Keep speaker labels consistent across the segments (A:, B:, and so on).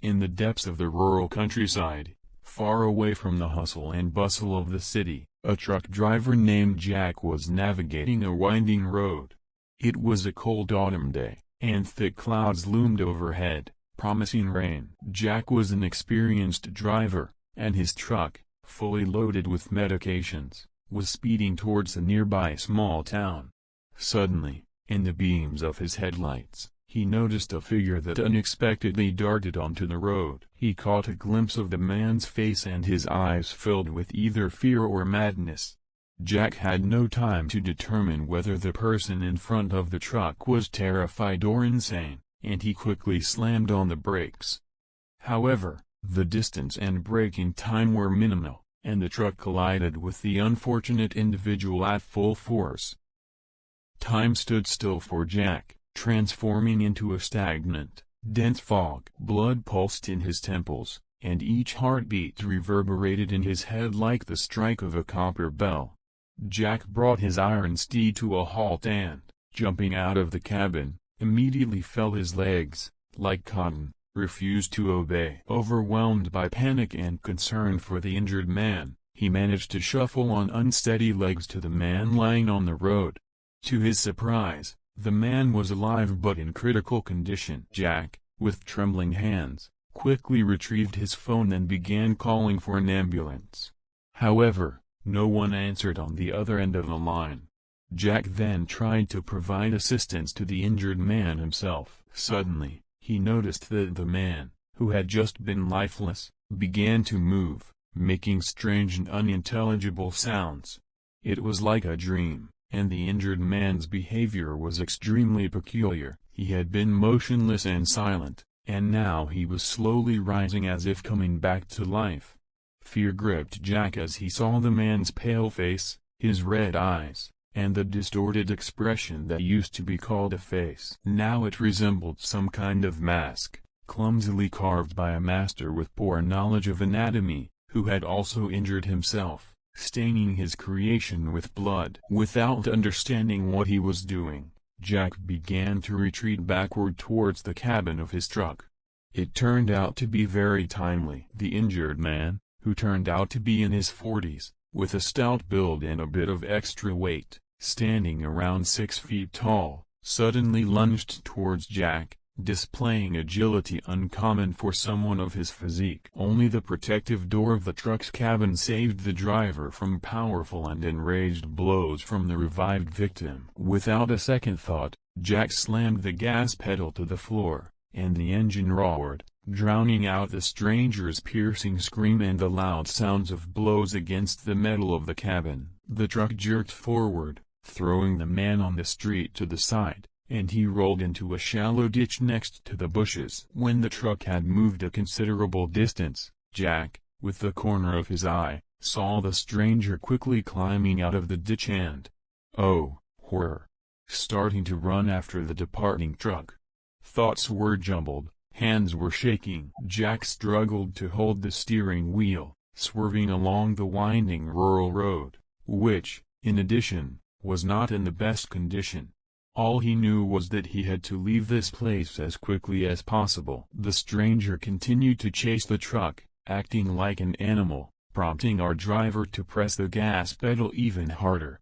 A: In the depths of the rural countryside, far away from the hustle and bustle of the city, a truck driver named Jack was navigating a winding road. It was a cold autumn day, and thick clouds loomed overhead, promising rain. Jack was an experienced driver, and his truck, fully loaded with medications, was speeding towards a nearby small town. Suddenly, in the beams of his headlights, he noticed a figure that unexpectedly darted onto the road. He caught a glimpse of the man's face and his eyes filled with either fear or madness. Jack had no time to determine whether the person in front of the truck was terrified or insane, and he quickly slammed on the brakes. However, the distance and braking time were minimal, and the truck collided with the unfortunate individual at full force. Time stood still for Jack, transforming into a stagnant, dense fog. Blood pulsed in his temples, and each heartbeat reverberated in his head like the strike of a copper bell. Jack brought his iron steed to a halt and, jumping out of the cabin, immediately felt his legs, like cotton, refused to obey. Overwhelmed by panic and concern for the injured man, he managed to shuffle on unsteady legs to the man lying on the road. To his surprise, the man was alive but in critical condition. Jack, with trembling hands, quickly retrieved his phone and began calling for an ambulance. However, no one answered on the other end of the line. Jack then tried to provide assistance to the injured man himself. Suddenly, he noticed that the man, who had just been lifeless, began to move, making strange and unintelligible sounds. It was like a dream, and the injured man's behavior was extremely peculiar. He had been motionless and silent, and now he was slowly rising as if coming back to life. Fear gripped Jack as he saw the man's pale face, his red eyes, and the distorted expression that used to be called a face. Now it resembled some kind of mask, clumsily carved by a master with poor knowledge of anatomy, who had also injured himself, staining his creation with blood. Without understanding what he was doing, Jack began to retreat backward towards the cabin of his truck. It turned out to be very timely. The injured man, who turned out to be in his 40s, with a stout build and a bit of extra weight, standing around 6 feet tall, suddenly lunged towards Jack, displaying agility uncommon for someone of his physique. Only the protective door of the truck's cabin saved the driver from powerful and enraged blows from the revived victim. Without a second thought, Jack slammed the gas pedal to the floor, and the engine roared, drowning out the stranger's piercing scream and the loud sounds of blows against the metal of the cabin. The truck jerked forward, throwing the man on the street to the side, and he rolled into a shallow ditch next to the bushes. When the truck had moved a considerable distance, Jack, with the corner of his eye, saw the stranger quickly climbing out of the ditch and, oh, horror, starting to run after the departing truck. Thoughts were jumbled. Hands were shaking. Jack struggled to hold the steering wheel, swerving along the winding rural road, which, in addition, was not in the best condition. All he knew was that he had to leave this place as quickly as possible. The stranger continued to chase the truck, acting like an animal, prompting our driver to press the gas pedal even harder.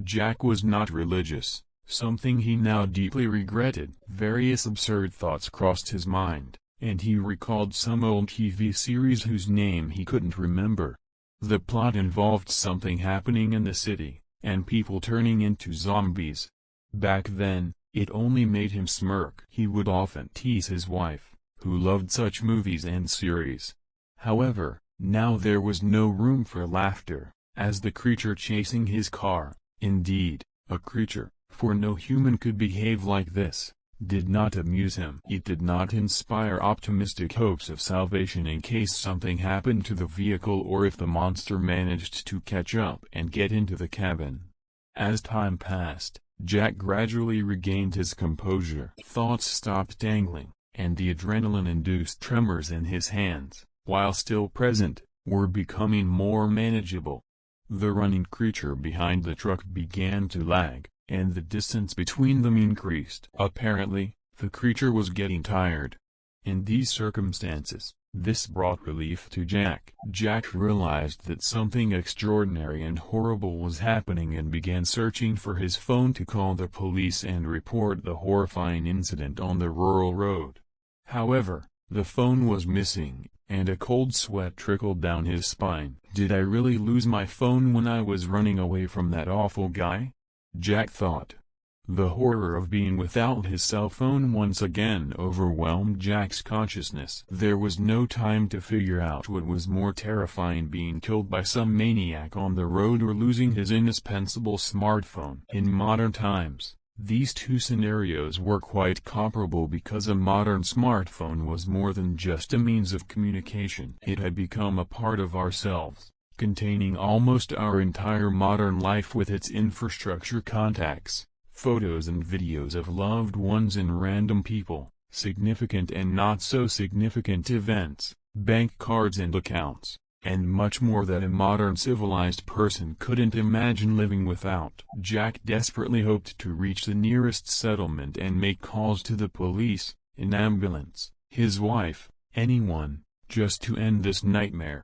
A: Jack was not religious, something he now deeply regretted. Various absurd thoughts crossed his mind, and he recalled some old TV series whose name he couldn't remember. The plot involved something happening in the city, and people turning into zombies. Back then, it only made him smirk. He would often tease his wife, who loved such movies and series. However, now there was no room for laughter, as the creature chasing his car, indeed, a creature, for no human could behave like this, did not amuse him. It did not inspire optimistic hopes of salvation in case something happened to the vehicle or if the monster managed to catch up and get into the cabin. As time passed, Jack gradually regained his composure. Thoughts stopped dangling, and the adrenaline-induced tremors in his hands, while still present, were becoming more manageable. The running creature behind the truck began to lag, and the distance between them increased. Apparently, the creature was getting tired. In these circumstances, this brought relief to Jack. Jack realized that something extraordinary and horrible was happening and began searching for his phone to call the police and report the horrifying incident on the rural road. However, the phone was missing, and a cold sweat trickled down his spine. Did I really lose my phone when I was running away from that awful guy? Jack thought. The horror of being without his cell phone once again overwhelmed Jack's consciousness. There was no time to figure out what was more terrifying, being killed by some maniac on the road or losing his indispensable smartphone. In modern times, these two scenarios were quite comparable because a modern smartphone was more than just a means of communication. It had become a part of ourselves, containing almost our entire modern life with its infrastructure, contacts, photos and videos of loved ones and random people, significant and not so significant events, bank cards and accounts, and much more that a modern civilized person couldn't imagine living without. Jack desperately hoped to reach the nearest settlement and make calls to the police, an ambulance, his wife, anyone, just to end this nightmare.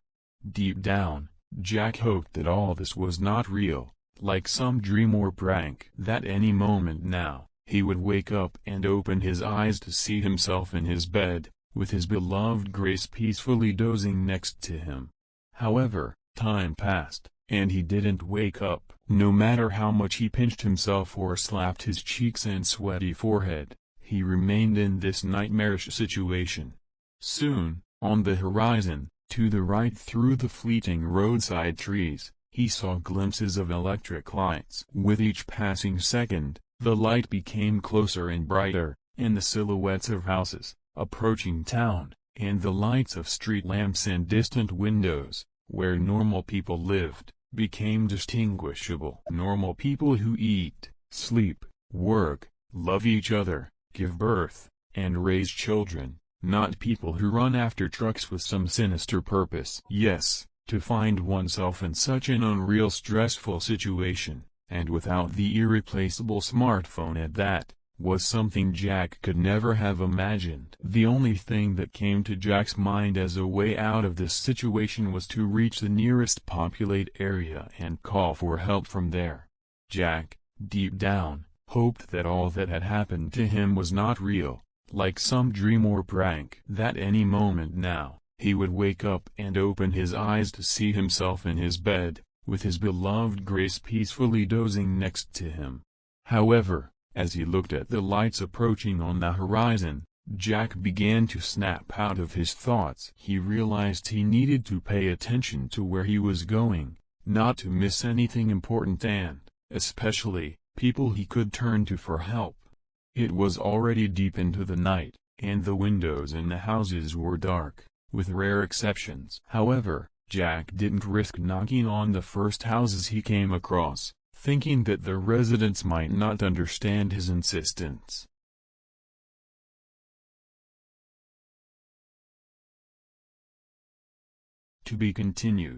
A: Deep down, Jack hoped that all this was not real, like some dream or prank. That any moment now, he would wake up and open his eyes to see himself in his bed, with his beloved Grace peacefully dozing next to him. However, time passed, and he didn't wake up. No matter how much he pinched himself or slapped his cheeks and sweaty forehead, he remained in this nightmarish situation. Soon, on the horizon, to the right through the fleeting roadside trees, he saw glimpses of electric lights. With each passing second, the light became closer and brighter, and the silhouettes of houses, approaching town, and the lights of street lamps and distant windows, where normal people lived, became distinguishable. Normal people who eat, sleep, work, love each other, give birth, and raise children, not people who run after trucks with some sinister purpose. Yes. To find oneself in such an unreal stressful situation, and without the irreplaceable smartphone at that, was something Jack could never have imagined. The only thing that came to Jack's mind as a way out of this situation was to reach the nearest populated area and call for help from there. Jack, deep down, hoped that all that had happened to him was not real, like some dream or prank. That any moment now, he would wake up and open his eyes to see himself in his bed, with his beloved Grace peacefully dozing next to him. However, as he looked at the lights approaching on the horizon, Jack began to snap out of his thoughts. He realized he needed to pay attention to where he was going, not to miss anything important and, especially, people he could turn to for help. It was already deep into the night, and the windows in the houses were dark, with rare exceptions. However, Jack didn't risk knocking on the first houses he came across, thinking that the residents might not understand his insistence. To be continued.